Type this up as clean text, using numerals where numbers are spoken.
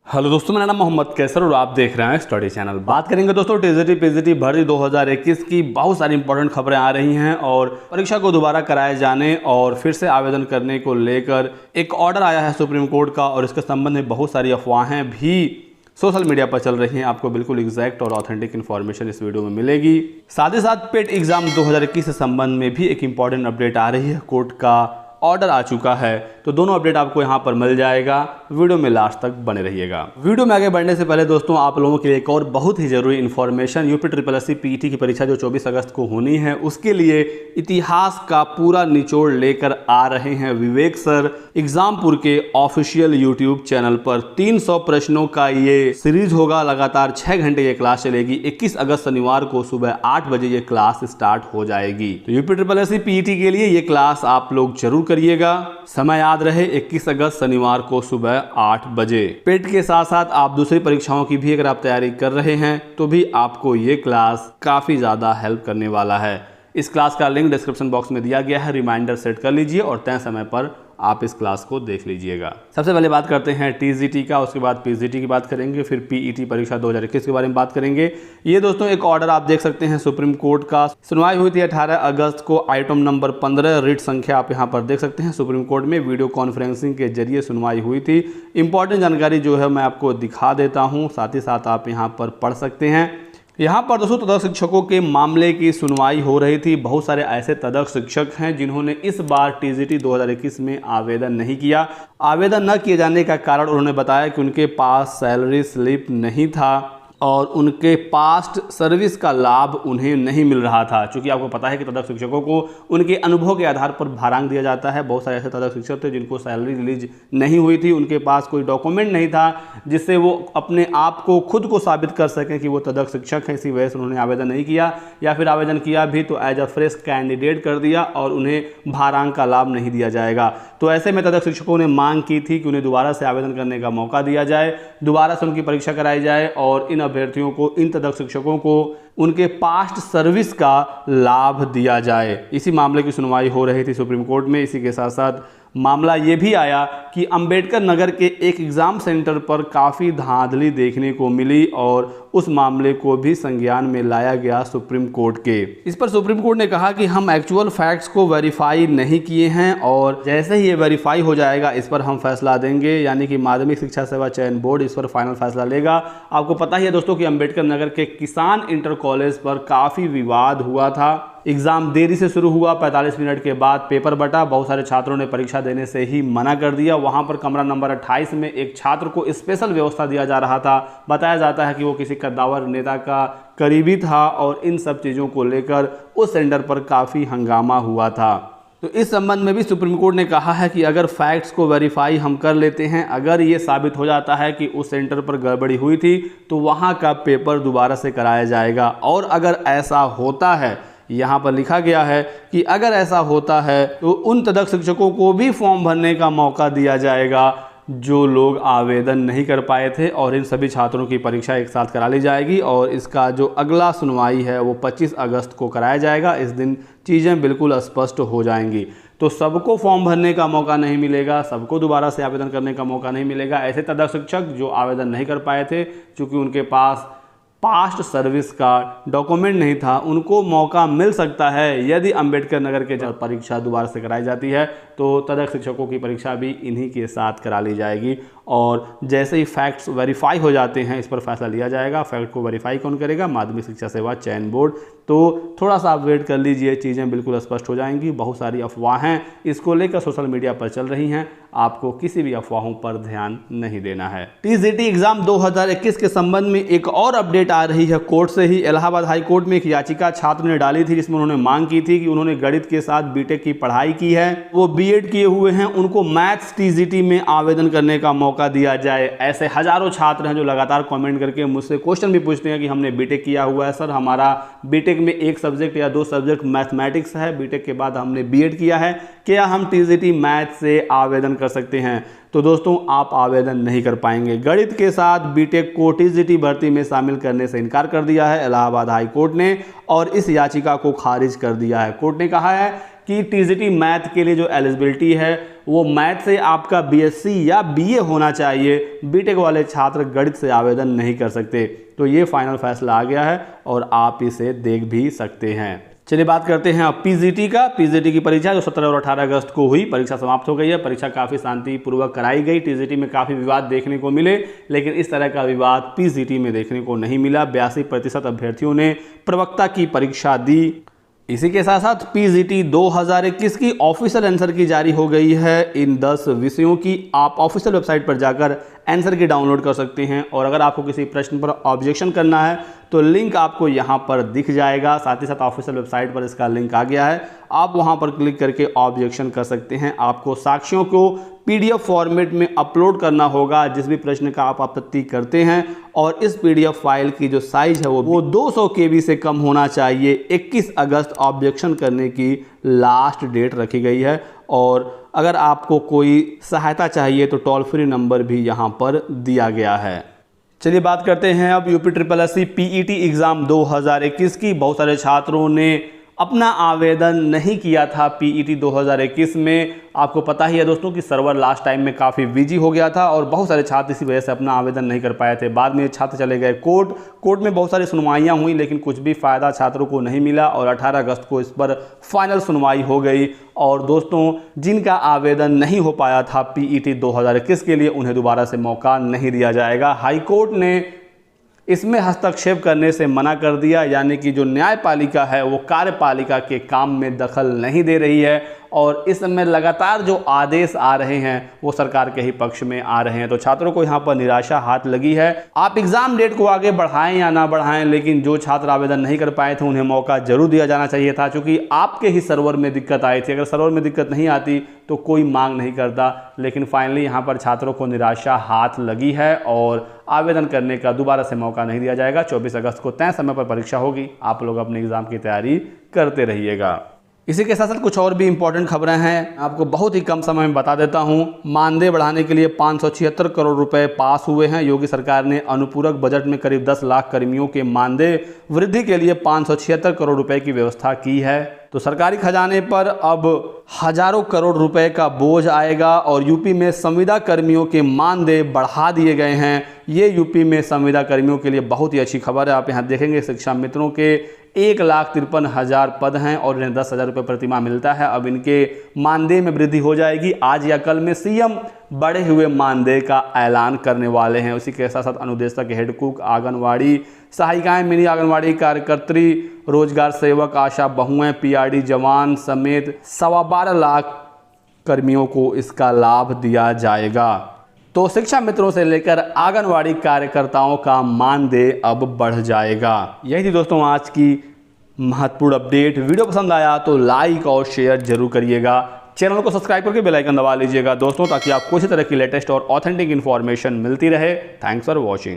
Hello दोस्तों, मेरा नाम मोहम्मद कैसर और आप देख रहे हैं स्टडी चैनल। बात करेंगे दोस्तों टीजीटी पीजीटी भर्ती 2021 की बहुत सारी इंपॉर्टेंट खबरें आ रही हैं और परीक्षा को दोबारा कराए जाने और फिर से आवेदन करने को लेकर एक ऑर्डर आया है सुप्रीम कोर्ट का और इसके संबंध में बहुत सारी अफवाहें भी सोशल मीडिया पर चल रही हैं। आपको बिल्कुल एग्जैक्ट और ऑथेंटिक इन्फॉर्मेशन इस वीडियो में मिलेगी। साथ ही साथ पेट एग्जाम 2021 के संबंध में भी एक इंपॉर्टेंट अपडेट आ रही है, कोर्ट का ऑर्डर आ चुका है। तो दोनों अपडेट आपको यहां पर मिल जाएगा, वीडियो में लास्ट तक बने रहिएगा। वीडियो में आगे बढ़ने से पहले दोस्तों आप लोगों के लिए एक और बहुत ही जरूरी इन्फॉर्मेशन, यूपी SSC पीईटी की परीक्षा जो 24 अगस्त को होनी है उसके लिए इतिहास का पूरा निचोड़ लेकर आ रहे हैं विवेक सर एग्जामपुर के ऑफिशियल यूट्यूब चैनल पर। 300 प्रश्नों का ये सीरीज होगा, लगातार 6 घंटे ये क्लास चलेगी। 21 अगस्त शनिवार को सुबह 8 बजे ये क्लास स्टार्ट हो जाएगी। तो यूपी SSC पीईटी के लिए ये क्लास आप लोग जरूर करिएगा। समय याद रहे 21 अगस्त शनिवार को सुबह 8 बजे। पेट के साथ साथ आप दूसरी परीक्षाओं की भी अगर आप तैयारी कर रहे हैं तो भी आपको ये क्लास काफी ज्यादा हेल्प करने वाला है। इस क्लास का लिंक डिस्क्रिप्शन बॉक्स में दिया गया है, रिमाइंडर सेट कर लीजिए और तय समय पर आप इस क्लास को देख लीजिएगा। सबसे पहले बात करते हैं टीजीटी का, उसके बाद पीजीटी की बात करेंगे, फिर पीईटी परीक्षा 2021 के बारे में बात करेंगे। ये दोस्तों एक ऑर्डर आप देख सकते हैं सुप्रीम कोर्ट का। सुनवाई हुई थी 18 अगस्त को, आइटम नंबर 15, रिट संख्या आप यहाँ पर देख सकते हैं। सुप्रीम कोर्ट में वीडियो कॉन्फ्रेंसिंग के जरिए सुनवाई हुई थी। इंपॉर्टेंट जानकारी जो है मैं आपको दिखा देता हूँ, साथ ही साथ आप यहाँ पर पढ़ सकते हैं। यहाँ पर दोस्तों तदर्थ शिक्षकों के मामले की सुनवाई हो रही थी। बहुत सारे ऐसे तदर्थ शिक्षक हैं जिन्होंने इस बार टीजीटी 2021 में आवेदन नहीं किया। आवेदन न किए जाने का कारण उन्होंने बताया कि उनके पास सैलरी स्लिप नहीं था और उनके पास्ट सर्विस का लाभ उन्हें नहीं मिल रहा था। क्योंकि आपको पता है कि तदर्थ शिक्षकों को उनके अनुभव के आधार पर भारांक दिया जाता है। बहुत सारे ऐसे तदर्थ शिक्षक थे जिनको सैलरी रिलीज नहीं हुई थी, उनके पास कोई डॉक्यूमेंट नहीं था जिससे वो अपने आप को खुद को साबित कर सकें कि वो तदर्थ शिक्षक हैं। इसी वजह से उन्होंने आवेदन नहीं किया, या फिर आवेदन किया भी तो एज अ फ्रेश कैंडिडेट कर दिया और उन्हें भारांक का लाभ नहीं दिया जाएगा। तो ऐसे में तदर्थ शिक्षकों ने मांग की थी कि उन्हें दोबारा से आवेदन करने का मौका दिया जाए, दोबारा से उनकी परीक्षा कराई जाए और इन अभ्यर्थियों को, इन तदर्थ शिक्षकों को उनके पास्ट सर्विस का लाभ दिया जाए। इसी मामले की सुनवाई हो रही थी सुप्रीम कोर्ट में। इसी के साथ साथ मामला ये भी आया कि अंबेडकर नगर के एक एग्जाम सेंटर पर काफ़ी धांधली देखने को मिली और उस मामले को भी संज्ञान में लाया गया सुप्रीम कोर्ट के। इस पर सुप्रीम कोर्ट ने कहा कि हम एक्चुअल फैक्ट्स को वेरीफाई नहीं किए हैं और जैसे ही ये वेरीफाई हो जाएगा इस पर हम फैसला देंगे, यानी कि माध्यमिक शिक्षा सेवा चयन बोर्ड इस पर फाइनल फैसला लेगा। आपको पता ही है दोस्तों कि अंबेडकर नगर के किसान इंटर कॉलेज पर काफ़ी विवाद हुआ था। एग्ज़ाम देरी से शुरू हुआ, 45 मिनट के बाद पेपर बटा। बहुत सारे छात्रों ने परीक्षा देने से ही मना कर दिया। वहां पर कमरा नंबर 28 में एक छात्र को स्पेशल व्यवस्था दिया जा रहा था। बताया जाता है कि वो किसी कद्दावर नेता का करीबी था और इन सब चीज़ों को लेकर उस सेंटर पर काफ़ी हंगामा हुआ था। तो इस संबंध में भी सुप्रीम कोर्ट ने कहा है कि अगर फैक्ट्स को वेरीफाई हम कर लेते हैं, अगर ये साबित हो जाता है कि उस सेंटर पर गड़बड़ी हुई थी तो वहाँ का पेपर दोबारा से कराया जाएगा। और अगर ऐसा होता है, यहाँ पर लिखा गया है कि अगर ऐसा होता है तो उन तदर्थ शिक्षकों को भी फॉर्म भरने का मौका दिया जाएगा जो लोग आवेदन नहीं कर पाए थे और इन सभी छात्रों की परीक्षा एक साथ करा ली जाएगी और इसका जो अगला सुनवाई है वो 25 अगस्त को कराया जाएगा। इस दिन चीज़ें बिल्कुल स्पष्ट हो जाएंगी। तो सबको फॉर्म भरने का मौका नहीं मिलेगा, सबको दोबारा से आवेदन करने का मौका नहीं मिलेगा। ऐसे तदर्थ शिक्षक जो आवेदन नहीं कर पाए थे क्योंकि उनके पास पास्ट सर्विस का डॉक्यूमेंट नहीं था, उनको मौका मिल सकता है। यदि अंबेडकर नगर के जब परीक्षा दोबारा से कराई जाती है तो तदर्थ शिक्षकों की परीक्षा भी इन्हीं के साथ करा ली जाएगी और जैसे ही फैक्ट्स वेरीफाई हो जाते हैं इस पर फैसला लिया जाएगा। फैक्ट को वेरीफाई कौन करेगा? माध्यमिक शिक्षा सेवा चयन बोर्ड। तो थोड़ा सा आप वेट कर लीजिए, चीज़ें बिल्कुल स्पष्ट हो जाएंगी। बहुत सारी अफवाहें इसको लेकर सोशल मीडिया पर चल रही हैं, आपको किसी भी अफवाहों पर ध्यान नहीं देना है। टीजीटी एग्जाम 2021 के संबंध में एक और अपडेट आ रही है कोर्ट से ही। इलाहाबाद हाई कोर्ट में एक याचिका छात्र ने डाली थी जिसमें उन्होंने मांग की थी कि उन्होंने गणित के साथ बीटेक की पढ़ाई की है, वो बीएड किए हुए हैं, उनको मैथ्स टीजीटी में आवेदन करने का मौका दिया जाए। ऐसे हजारों छात्र हैं जो लगातार कमेंट करके मुझसे क्वेश्चन भी पूछते हैं कि हमने बीटेक किया हुआ है सर, हमारा बीटेक में एक सब्जेक्ट या 2 सब्जेक्ट मैथमेटिक्स है, बीटेक के बाद हमने बीएड किया है, क्या हम टीजीटी मैथ से आवेदन कर सकते हैं? तो दोस्तों आप आवेदन नहीं कर पाएंगे। गणित के साथ बीटेक को टीजीटी भर्ती में शामिल करने से इनकार कर दिया है इलाहाबाद हाई कोर्ट ने और इस याचिका को खारिज कर दिया है। कोर्ट ने कहा है कि टीजीटी मैथ के लिए जो एलिजिबिलिटी है वो मैथ से आपका बीएससी या बीए होना चाहिए। बीटेक वाले छात्र गणित से आवेदन नहीं कर सकते। तो ये फाइनल फैसला आ गया है और आप इसे देख भी सकते हैं। चलिए बात करते हैं अब पीजीटी का। पीजीटी की परीक्षा जो 17 और 18 अगस्त को हुई, परीक्षा समाप्त हो गई है। परीक्षा काफ़ी शांतिपूर्वक कराई गई। टीजीटी में काफ़ी विवाद देखने को मिले, लेकिन इस तरह का विवाद पीजीटी में देखने को नहीं मिला। 82% अभ्यर्थियों ने प्रवक्ता की परीक्षा दी। इसी के साथ साथ पीजीटी 2021 की ऑफिशियल आंसर की जारी हो गई है। इन 10 विषयों की आप ऑफिशियल वेबसाइट पर जाकर आंसर की डाउनलोड कर सकते हैं। और अगर आपको किसी प्रश्न पर ऑब्जेक्शन करना है तो लिंक आपको यहाँ पर दिख जाएगा। साथ ही साथ ऑफिशियल वेबसाइट पर इसका लिंक आ गया है, आप वहाँ पर क्लिक करके ऑब्जेक्शन कर सकते हैं। आपको साक्ष्यों को पीडीएफ फॉर्मेट में अपलोड करना होगा जिस भी प्रश्न का आप आपत्ति करते हैं। और इस पीडीएफ फाइल की जो साइज है वो 200 KB से कम होना चाहिए। 21 अगस्त ऑब्जेक्शन करने की लास्ट डेट रखी गई है। और अगर आपको कोई सहायता चाहिए तो टोल फ्री नंबर भी यहाँ पर दिया गया है। चलिए बात करते हैं अब UPSSC पीईटी एग्ज़ाम 2021 की। बहुत सारे छात्रों ने अपना आवेदन नहीं किया था पीईटी 2021 में। आपको पता ही है दोस्तों कि सर्वर लास्ट टाइम में काफ़ी बिजी हो गया था और बहुत सारे छात्र इसी वजह से अपना आवेदन नहीं कर पाए थे। बाद में छात्र चले गए कोर्ट में बहुत सारी सुनवाइयाँ हुई, लेकिन कुछ भी फ़ायदा छात्रों को नहीं मिला और 18 अगस्त को इस पर फाइनल सुनवाई हो गई। और दोस्तों, जिनका आवेदन नहीं हो पाया था पीईटी 2021 के लिए, उन्हें दोबारा से मौका नहीं दिया जाएगा। हाईकोर्ट ने इसमें हस्तक्षेप करने से मना कर दिया, यानी कि जो न्यायपालिका है वो कार्यपालिका के काम में दखल नहीं दे रही है। और इस समय लगातार जो आदेश आ रहे हैं वो सरकार के ही पक्ष में आ रहे हैं। तो छात्रों को यहाँ पर निराशा हाथ लगी है। आप एग्ज़ाम डेट को आगे बढ़ाएं या ना बढ़ाएं, लेकिन जो छात्र आवेदन नहीं कर पाए थे उन्हें मौका जरूर दिया जाना चाहिए था, क्योंकि आपके ही सर्वर में दिक्कत आई थी। अगर सर्वर में दिक्कत नहीं आती तो कोई मांग नहीं करता, लेकिन फाइनली यहाँ पर छात्रों को निराशा हाथ लगी है और आवेदन करने का दोबारा से मौका नहीं दिया जाएगा। 24 अगस्त को तय समय पर परीक्षा होगी। आप लोग अपने एग्ज़ाम की तैयारी करते रहिएगा। इसी के साथ साथ कुछ और भी इंपॉर्टेंट खबरें हैं, आपको बहुत ही कम समय में बता देता हूं। मानदेय बढ़ाने के लिए 576 करोड़ रुपए पास हुए हैं। योगी सरकार ने अनुपूरक बजट में करीब 10 लाख कर्मियों के मानदेय वृद्धि के लिए 576 करोड़ रुपए की व्यवस्था की है। तो सरकारी खजाने पर अब हजारों करोड़ रुपए का बोझ आएगा और यूपी में संविदा कर्मियों के मानदेय बढ़ा दिए गए हैं। ये यूपी में संविदा कर्मियों के लिए बहुत ही अच्छी खबर है। आप यहाँ देखेंगे शिक्षा मित्रों के 1,53,000 पद हैं और इन्हें 10,000 रुपये प्रतिमाह मिलता है। अब इनके मानदेय में वृद्धि हो जाएगी। आज या कल में सीएम बढ़े हुए मानदेय का ऐलान करने वाले हैं। उसी के साथ साथ अनुदेशक, हेड कुक, आंगनवाड़ी सहायिकाएं, मिनी आंगनवाड़ी कार्यकर्त्री, रोजगार सेवक, आशा बहुएं, पीआरडी जवान समेत 12.25 लाख कर्मियों को इसका लाभ दिया जाएगा। तो शिक्षा मित्रों से लेकर आंगनवाड़ी कार्यकर्ताओं का मानदेय अब बढ़ जाएगा। यही थी दोस्तों आज की महत्वपूर्ण अपडेट। वीडियो पसंद आया तो लाइक और शेयर जरूर करिएगा। चैनल को सब्सक्राइब करके बेल आइकन दबा लीजिएगा दोस्तों, ताकि आपको इसी तरह की लेटेस्ट और ऑथेंटिक इन्फॉर्मेशन मिलती रहे। Thanks for watching.